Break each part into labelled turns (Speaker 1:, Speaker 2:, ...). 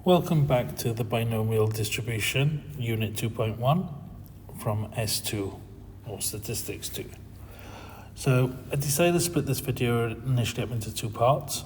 Speaker 1: Welcome back to the binomial distribution, unit 2.1 from S2, or statistics 2. So I decided to split this video initially up into two parts.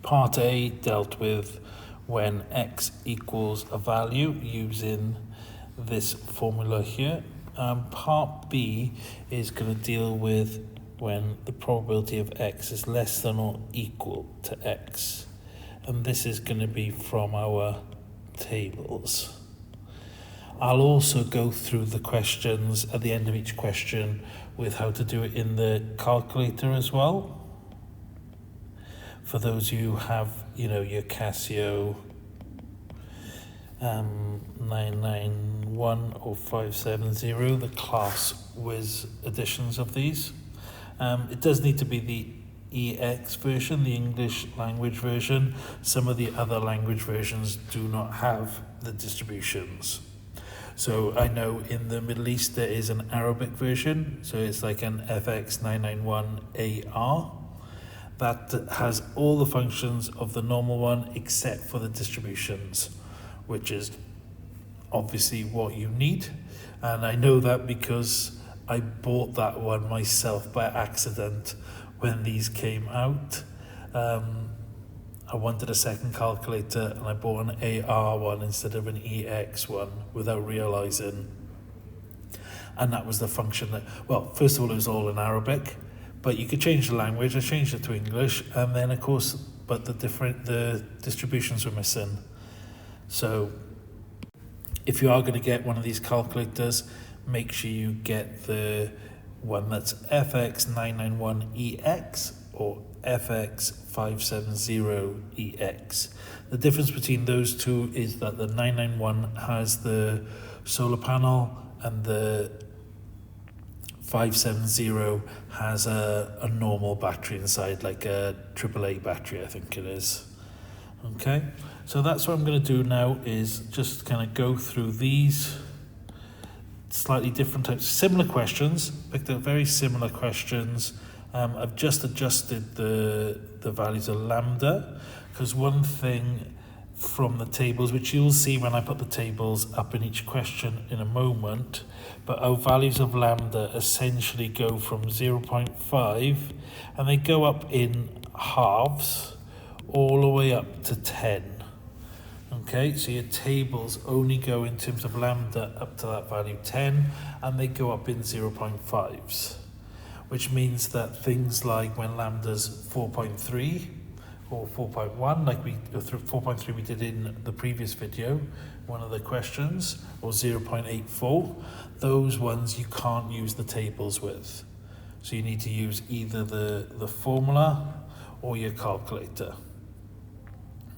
Speaker 1: Part A dealt with when x equals a value using this formula here. Part B is going to deal with when the probability of x is less than or equal to x. And this is going to be from our tables. I'll also go through the questions at the end of each question with how to do it in the calculator as well. For those of you who have, your Casio 991 or 570, the class whiz editions of these. It does need to be the EX version, the English language version. Some of the other language versions do not have the distributions. So I know in the Middle East there is an Arabic version, so it's like an FX 991AR that has all the functions of the normal one except for the distributions, which is obviously what you need. And I know that because I bought that one myself by accident when these came out. I wanted a second calculator and I bought an AR one instead of an EX one without realizing. And that was the function that, well, first of all, it was all in Arabic, but you could change the language. I changed it to English, and then of course, but the distributions were missing. So if you are going to get one of these calculators, make sure you get the one that's FX991EX or FX570EX. The difference between those two is that the 991 has the solar panel and the 570 has a normal battery inside, like a AAA battery, I think it is. Okay, so that's what I'm going to do now, is just kind of go through these slightly different types, similar questions, picked up very similar questions. I've just adjusted the values of lambda, because one thing from the tables, which you'll see when I put the tables up in each question in a moment, but our values of lambda essentially go from 0.5 and they go up in halves all the way up to 10. Okay, so your tables only go in terms of lambda up to that value 10, and they go up in 0.5s, which means that things like when lambda's 4.3 or 4.1, like 4.3 we did in the previous video, one of the questions, or 0.84, those ones you can't use the tables with. So you need to use either the formula or your calculator.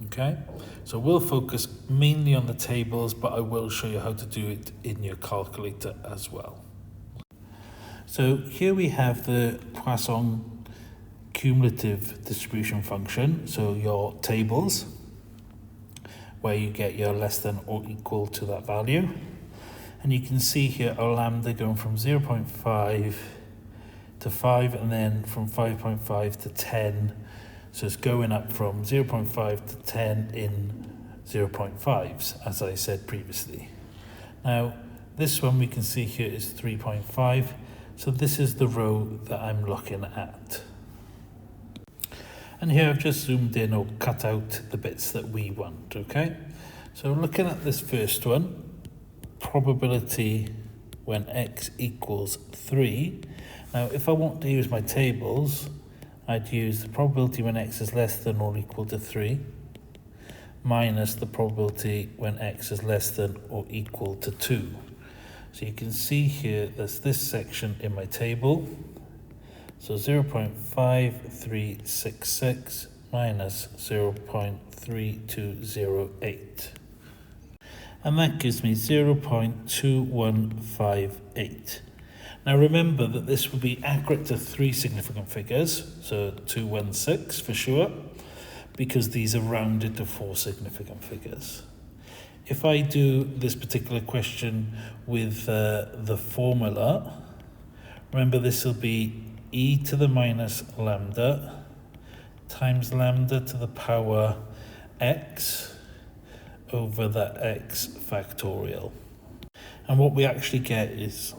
Speaker 1: Okay, so we'll focus mainly on the tables, but I will show you how to do it in your calculator as well. So here we have the Poisson cumulative distribution function, so your tables, where you get your less than or equal to that value. And you can see here our lambda going from 0.5 to 5, and then from 5.5 to 10. So it's going up from 0.5 to 10 in 0.5s, as I said previously. Now, this one we can see here is 3.5. So this is the row that I'm looking at. And here I've just zoomed in or cut out the bits that we want, okay? So looking at this first one, probability when x equals 3. Now, if I want to use my tables, I'd use the probability when x is less than or equal to 3 minus the probability when x is less than or equal to 2. So you can see here there's this section in my table. So 0.5366 minus 0.3208. And that gives me 0.2158. Now remember that this will be accurate to three significant figures, so 216 for sure, because these are rounded to four significant figures. If I do this particular question with the formula, remember this will be e to the minus lambda times lambda to the power x over that x factorial. And what we actually get is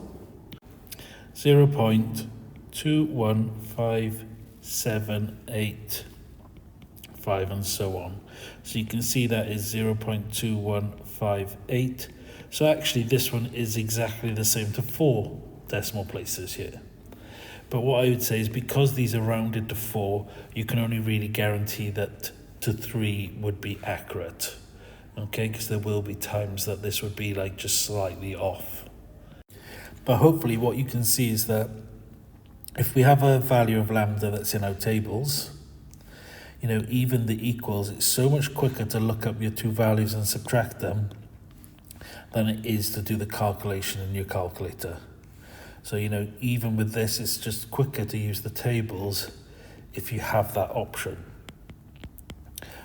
Speaker 1: 0.21578 and so on. So you can see that is 0.2158. So actually this one is exactly the same to 4 decimal places here. But what I would say is because these are rounded to 4, you can only really guarantee that to 3 would be accurate. Okay, because there will be times that this would be like just slightly off. But hopefully what you can see is that if we have a value of lambda that's in our tables, you know, even the equals, it's so much quicker to look up your two values and subtract them than it is to do the calculation in your calculator. So, you know, even with this, it's just quicker to use the tables if you have that option.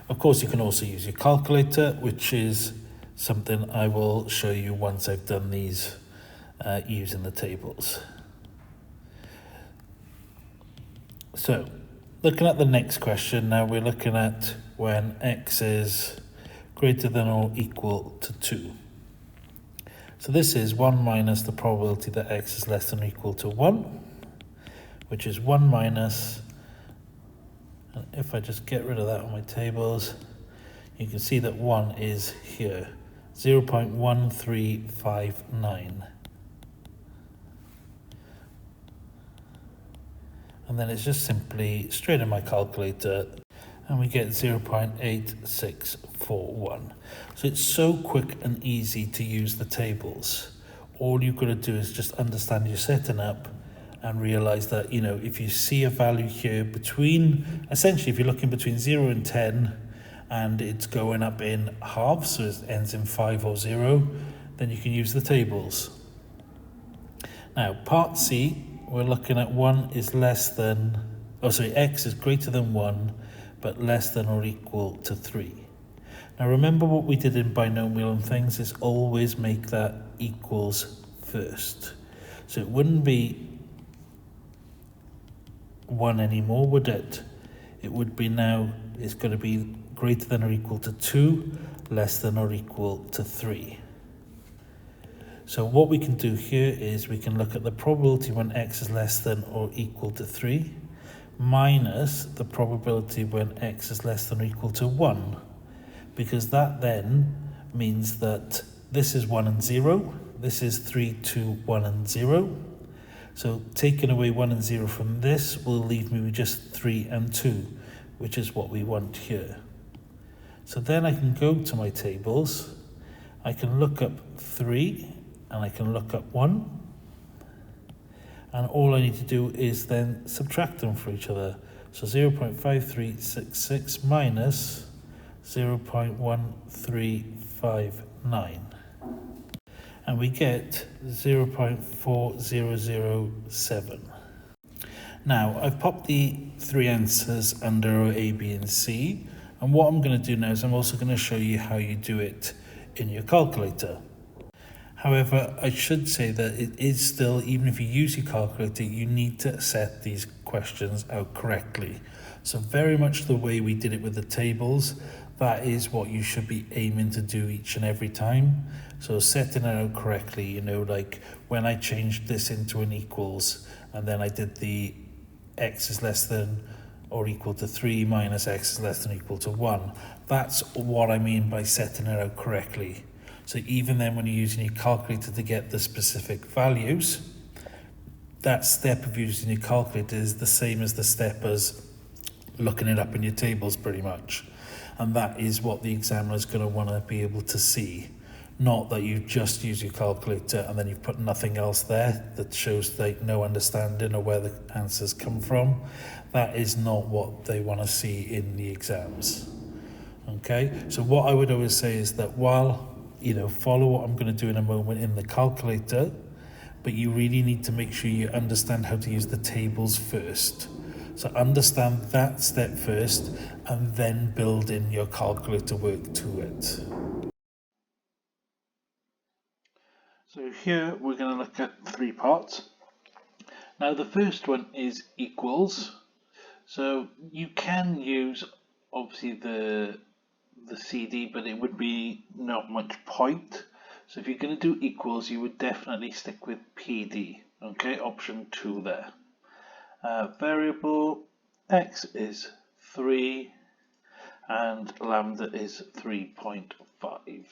Speaker 1: Of course, you can also use your calculator, which is something I will show you once I've done these using the tables. So, looking at the next question, now we're looking at when x is greater than or equal to 2. So this is 1 minus the probability that x is less than or equal to 1, which is 1 minus, and if I just get rid of that on my tables, you can see that 1 is here, 0.1359. And then it's just simply straight in my calculator and we get 0.8641. So it's so quick and easy to use the tables. All you've got to do is just understand your setting up and realize that, you know, if you see a value here between, essentially if you're looking between 0 and 10 and it's going up in halves, so it ends in 5 or 0, then you can use the tables. Now part C, we're looking at 1 is less than, x is greater than 1, but less than or equal to 3. Now remember what we did in binomial and things is always make that equals first. So it wouldn't be 1 anymore, would it? It would be now, it's going to be greater than or equal to 2, less than or equal to 3. So what we can do here is we can look at the probability when x is less than or equal to 3 minus the probability when x is less than or equal to 1, because that then means that this is 1 and 0, this is 3, 2, 1 and 0. So taking away 1 and 0 from this will leave me with just 3 and 2, which is what we want here. So then I can go to my tables, I can look up 3, and I can look up 1, and all I need to do is then subtract them for each other. So 0.5366 minus 0.1359, and we get 0.4007. Now I've popped the 3 answers under A, B and C, and what I'm going to do now is I'm also going to show you how you do it in your calculator. However, I should say that it is still, even if you use your calculator, you need to set these questions out correctly. So very much the way we did it with the tables, that is what you should be aiming to do each and every time. So setting it out correctly, you know, like when I changed this into an equals, and then I did the x is less than or equal to 3 minus x is less than or equal to 1. That's what I mean by setting it out correctly. So even then when you're using your calculator to get the specific values, that step of using your calculator is the same as the step as looking it up in your tables pretty much. And that is what the examiner is going to want to be able to see. Not that you just use your calculator and then you've put nothing else there that shows like no understanding of where the answers come from. That is not what they want to see in the exams. Okay, so what I would always say is that while follow what I'm going to do in a moment in the calculator, but you really need to make sure you understand how to use the tables first. So understand that step first and then build in your calculator work to it. So here we're going to look at 3 parts. Now the first one is equals. So you can use obviously the the CD, but it would be not much point. So if you're going to do equals, you would definitely stick with PD. Okay, option 2 there. Variable x is 3 and lambda is 3.5.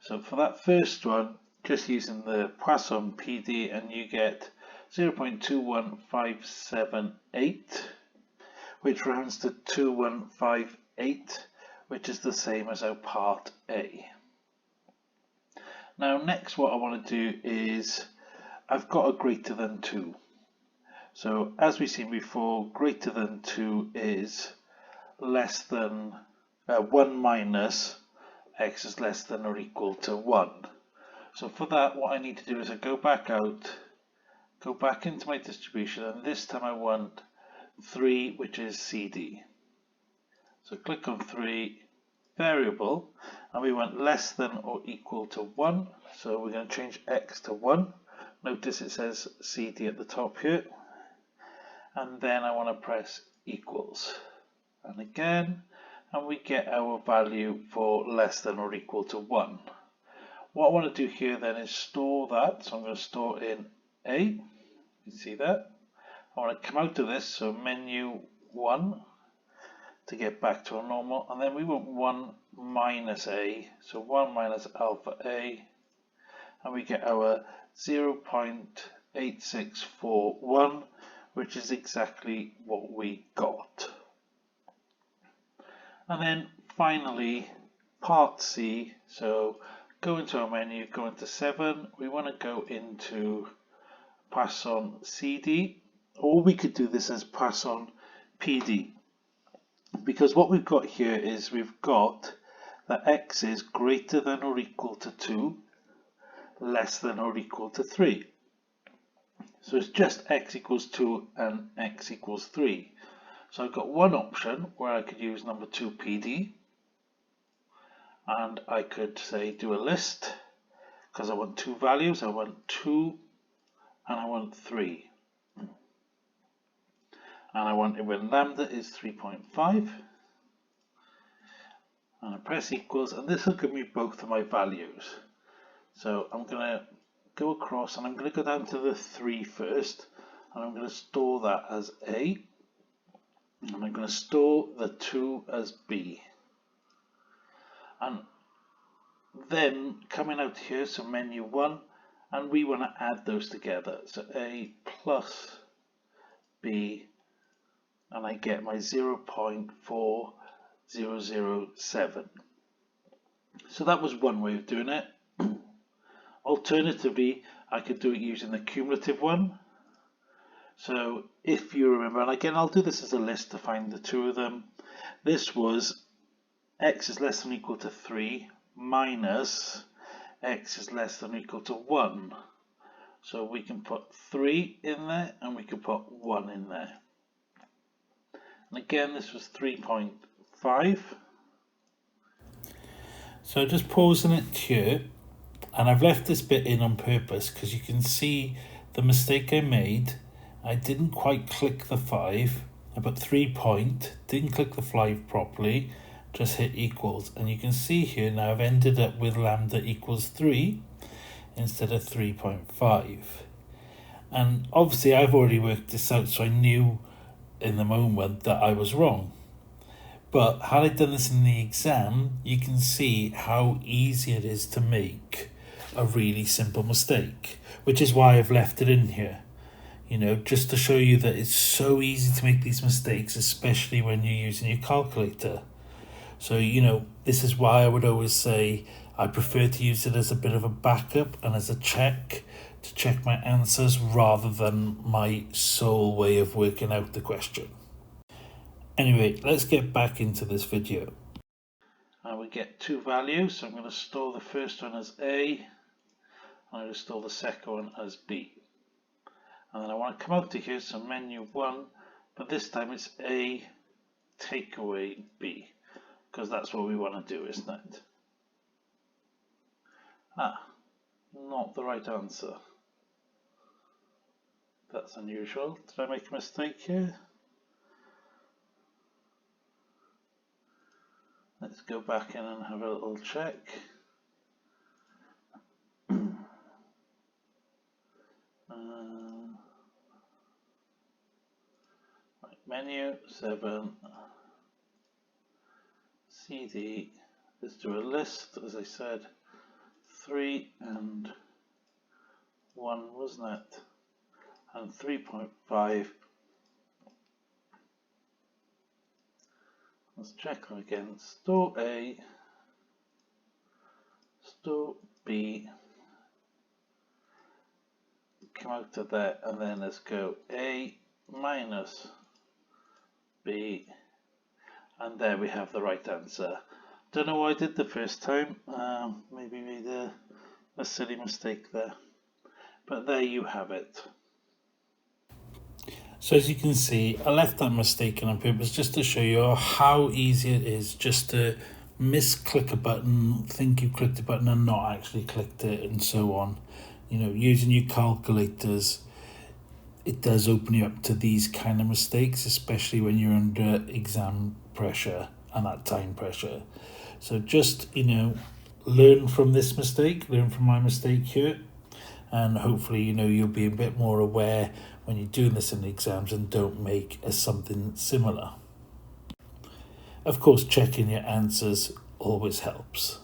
Speaker 1: So for that first one, just using the Poisson PD, and you get 0.21578, which rounds to 2158, which is the same as our part A. Now next what I want to do is, I've got a greater than 2. So as we've seen before, greater than 2 is less than 1 minus x is less than or equal to 1. So for that, what I need to do is I go back out, go back into my distribution, and this time I want 3, which is CD. So click on 3, variable, and we want less than or equal to 1. So we're going to change x to 1. Notice it says CD at the top here. And then I want to press equals. And again, and we get our value for less than or equal to 1. What I want to do here then is store that. So I'm going to store in A. You see that? I want to come out of this, so menu 1 to get back to our normal. And then we want 1 minus A. So 1 minus alpha A. And we get our 0.8641, which is exactly what we got. And then finally, part C. So go into our menu, go into 7. We want to go into Poisson CD, or we could do this as Poisson PD. Because what we've got here is we've got that x is greater than or equal to 2, less than or equal to 3. So it's just x equals 2 and x equals 3. So I've got one option where I could use number 2 PD, and I could say do a list, because I want 2 values. I want 2 and I want 3. And I want it when lambda is 3.5. And I press equals, and this will give me both of my values. So I'm going to go across, and I'm going to go down to the 3 first, and I'm going to store that as A, and I'm going to store the 2 as B. And then coming out here, so menu 1, and we want to add those together. So A plus B, and I get my 0.4007. So that was one way of doing it. Alternatively, I could do it using the cumulative one. So if you remember, and again I'll do this as a list to find the 2 of them. This was x is less than or equal to 3 minus x is less than or equal to 1. So we can put 3 in there and we can put 1 in there. And again, this was 3.5. So just pausing it here, and I've left this bit in on purpose because you can see the mistake I made. I didn't quite click the 5. I put 3 point, didn't click the 5 properly, just hit equals. And you can see here now I've ended up with lambda equals 3 instead of 3.5. And obviously I've already worked this out, so I knew in the moment that I was wrong. But had I done this in the exam, you can see how easy it is to make a really simple mistake, which is why I've left it in here, you know, just to show you that it's so easy to make these mistakes, especially when you're using your calculator. So, you know, this is why I would always say I prefer to use it as a bit of a backup and as a check to check my answers rather than my sole way of working out the question. Anyway, let's get back into this video. And we get 2 values, so I'm going to store the first one as A, and I'm going to store the second one as B. And then I want to come out to here, so menu 1, but this time it's A, take away B, because that's what we want to do, isn't it? Not the right answer. That's unusual. Did I make a mistake here? Let's go back in and have a little check. Right, menu 7, CD. Let's do a list, as I said, 3 and 1, wasn't it? And 3.5. Let's check them again. Store A, store B, come out to there, and then let's go A minus B, and there we have the right answer. Don't know what I did the first time, maybe made a silly mistake there, but there you have it. So as you can see, I left that mistake in on purpose just to show you how easy it is just to misclick a button, think you clicked a button and not actually clicked it, and so on. You know, using your calculators, it does open you up to these kind of mistakes, especially when you're under exam pressure and that time pressure. So just, you know, learn from this mistake, learn from my mistake here, and hopefully, you know, you'll be a bit more aware when you're doing this in the exams and don't make something similar. Of course, checking your answers always helps.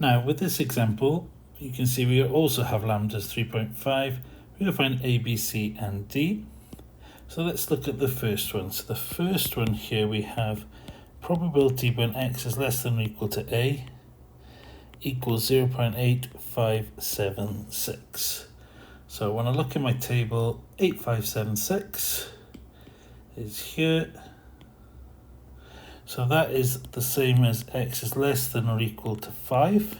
Speaker 1: Now, with this example, you can see we also have lambdas 3.5. We're going to find A, B, C, and D. So let's look at the first one. So the first one here, we have probability when x is less than or equal to A equals 0.8576. So when I look in my table, 8576 is here. So that is the same as x is less than or equal to 5,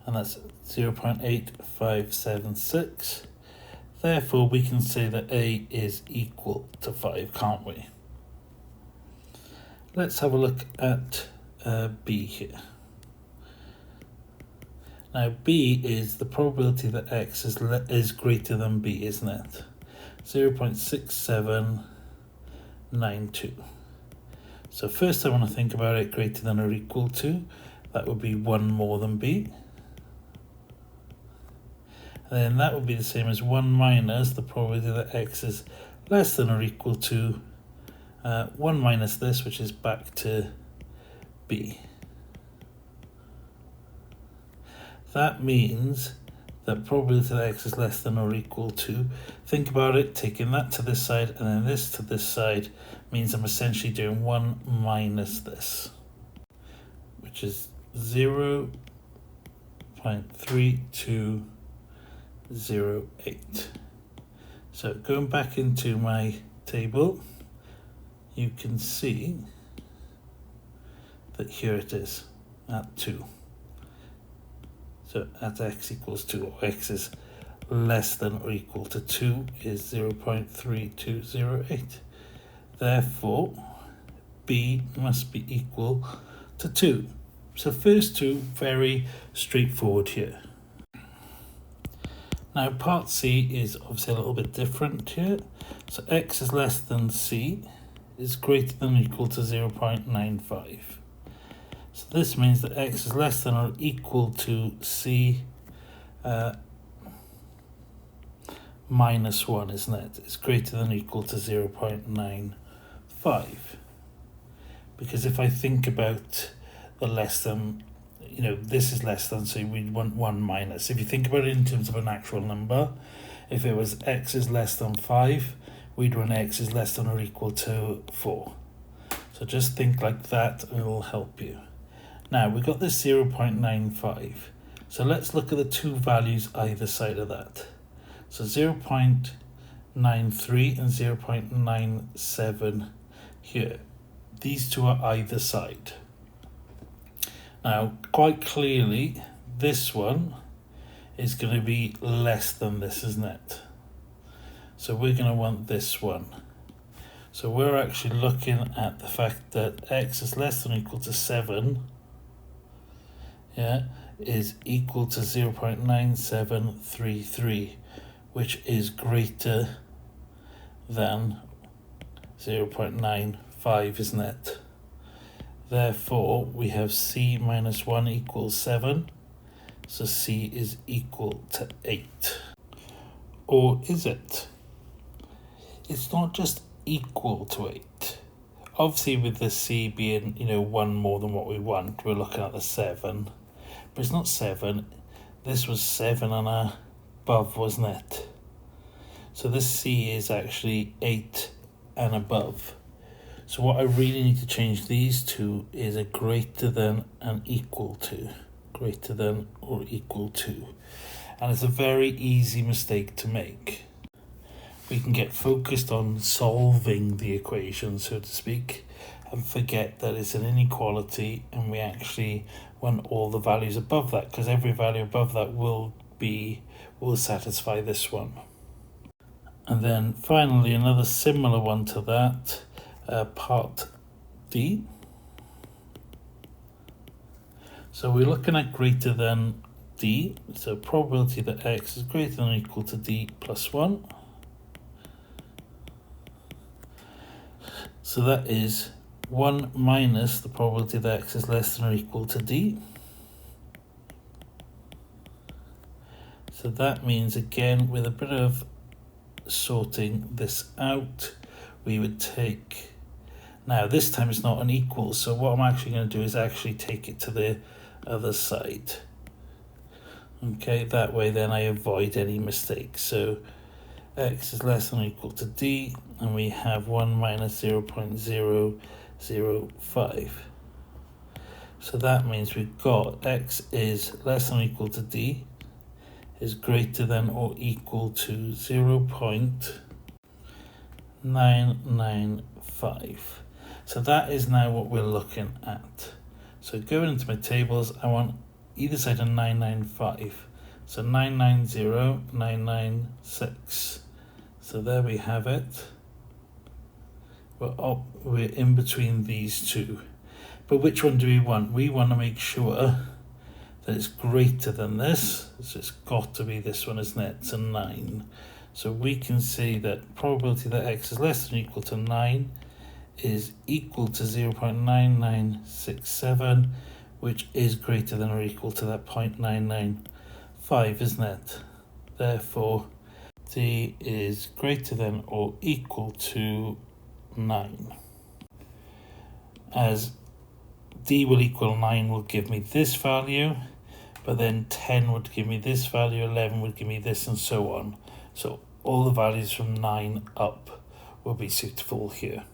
Speaker 1: and that's 0.8576. Therefore, we can say that A is equal to 5, can't we? Let's have a look at B here. Now, B is the probability that x is greater than B, isn't it? 0.6792. So first I want to think about it greater than or equal to. That would be 1 more than B. And then that would be the same as 1 minus the probability that x is less than or equal to 1 minus this, which is back to B. That means that probability that x is less than or equal to, think about it, taking that to this side and then this to this side means I'm essentially doing 1 minus this, which is 0.3208. So going back into my table, you can see that here it is at 2. So at x equals 2, or x is less than or equal to 2 is 0.3208. Therefore, B must be equal to 2. So first two, very straightforward here. Now part C is obviously a little bit different here. So x is less than C is greater than or equal to 0.95. So this means that x is less than or equal to C minus 1, isn't it? It's greater than or equal to 0.95. Because if I think about the less than, you know, this is less than, so we'd want 1 minus. If you think about it in terms of an actual number, if it was x is less than 5, we'd want x is less than or equal to 4. So just think like that and it will help you. Now we've got this 0.95. So let's look at the two values either side of that. So 0.93 and 0.97 here. These two are either side. Now, quite clearly, this one is going to be less than this, isn't it? So we're going to want this one. So we're actually looking at the fact that x is less than or equal to 7, yeah, is equal to 0.9733, which is greater than 0.95, isn't it? Therefore, we have c minus 1 equals 7. So c is equal to 8. Or is it? It's not just equal to 8. Obviously, with the c being, 1 more than what we want, we're looking at the 7. But it's not 7. This was 7 and above, wasn't it? So this c is actually 8 and above. So what I really need to change these to is a greater than and equal to. Greater than or equal to. And it's a very easy mistake to make. We can get focused on solving the equation, so to speak, and forget that it's an inequality and we actually want all the values above that, because every value above that will satisfy this one. And then finally, another similar one to that, part D. So we're looking at greater than D, so probability that x is greater than or equal to D plus 1. So that is 1 minus the probability that x is less than or equal to D. So that means, again, with a bit of sorting this out, we would take, now this time it's not an equal, so what I'm actually going to do is actually take it to the other side. Okay, that way then I avoid any mistakes. So x is less than or equal to D, and we have 1 minus 0.005. So that means we've got x is less than or equal to D, is greater than or equal to 0.995. So that is now what we're looking at. So going into my tables, I want either side of 995. So 990, 996. So there we have it. We're in between these two. But which one do we want? We want to make sure that it's greater than this. So it's got to be this one, isn't it? It's a 9. So we can see that probability that x is less than or equal to 9 is equal to 0.9967, which is greater than or equal to that 0.995, isn't it? Therefore, D is greater than or equal to 9. As D will equal 9 will give me this value, but then 10 would give me this value, 11 would give me this, and so on. So all the values from 9 up will be suitable here.